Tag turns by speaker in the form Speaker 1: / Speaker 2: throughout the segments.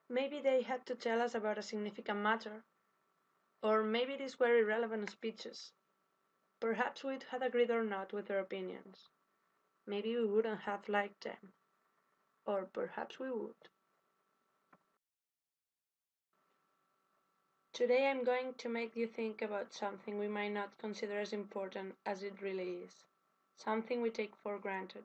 Speaker 1: Maybe they had to tell us about a significant matter, or maybe these were irrelevant speeches. Perhaps we'd had agreed or not with their opinions. Maybe we wouldn't have liked them, or perhaps we would. Today I'm going to make you think about something we might not consider as important as it really is, something we take for granted.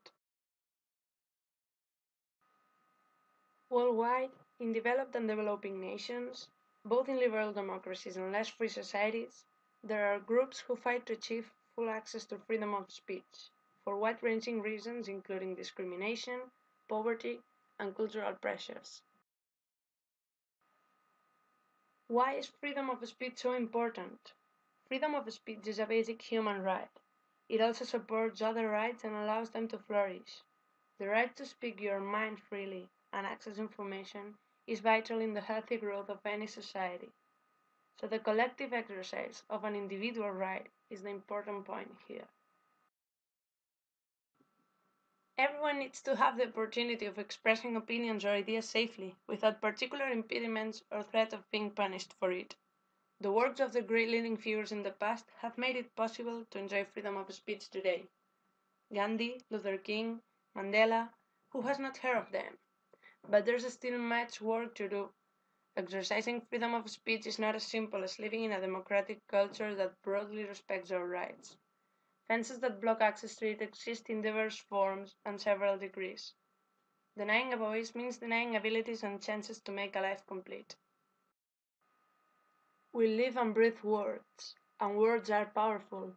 Speaker 1: Worldwide, in developed and developing nations, both in liberal democracies and less free societies, there are groups who fight to achieve full access to freedom of speech, for wide-ranging reasons including discrimination, poverty, and cultural pressures. Why is freedom of speech so important? Freedom of speech is a basic human right. It also supports other rights and allows them to flourish. The right to speak your mind freely and access information is vital in the healthy growth of any society. So the collective exercise of an individual right is the important point here. Everyone needs to have the opportunity of expressing opinions or ideas safely, without particular impediments or threat of being punished for it. The works of the great leading figures in the past have made it possible to enjoy freedom of speech today. Gandhi, Luther King, Mandela, who has not heard of them? But there's still much work to do. Exercising freedom of speech is not as simple as living in a democratic culture that broadly respects our rights. Fences that block access to it exist in diverse forms and several degrees. Denying a voice means denying abilities and chances to make a life complete. We live and breathe words, and words are powerful.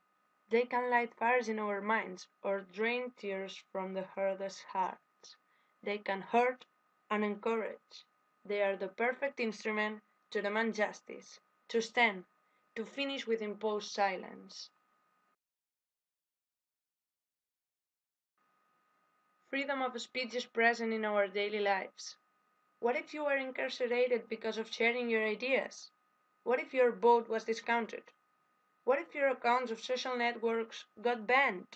Speaker 1: They can light fires in our minds or drain tears from the hardest hearts. They can hurt and encourage. They are the perfect instrument to demand justice, to stand, to finish with imposed silence. Freedom of speech is present in our daily lives. What if you were incarcerated because of sharing your ideas? What if your vote was discounted? What if your accounts of social networks got banned?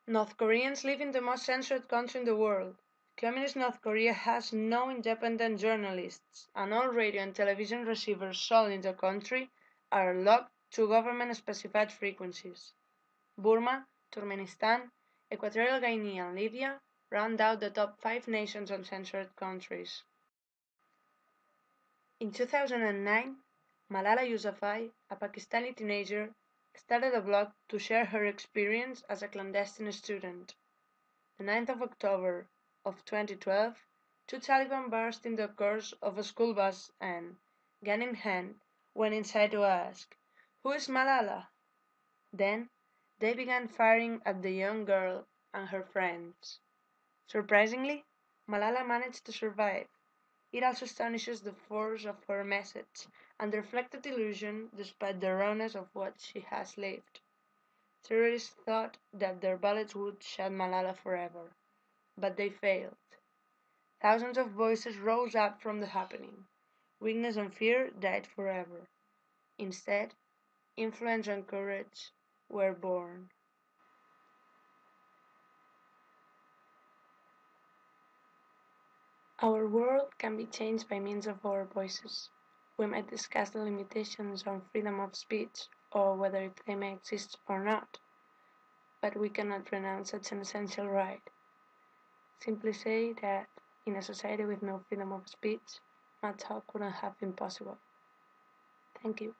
Speaker 1: North Koreans live in the most censored country in the world. Communist North Korea has no independent journalists, and all radio and television receivers sold in the country are locked to government-specified frequencies. Burma, Turkmenistan, Equatorial Guinea, and Libya round out the top 5 nations on censored countries. In 2009, Malala Yousafzai, a Pakistani teenager, started a blog to share her experience as a clandestine student. The 9th of October of 2012, two Taliban burst in the course of a school bus and, gun in hand, went inside to ask, "Who is Malala?" Then, they began firing at the young girl and her friends. Surprisingly, Malala managed to survive. It also astonishes the force of her message and the reflected illusion despite the rawness of what she has lived. Terrorists thought that their bullets would shut Malala forever, but they failed. Thousands of voices rose up from the happening. Weakness and fear died forever. Instead, influence and courage were born. Our world can be changed by means of our voices. We might discuss the limitations on freedom of speech, or whether they may exist or not, but we cannot renounce such an essential right. Simply say that, in a society with no freedom of speech, much talk wouldn't have been possible. Thank you.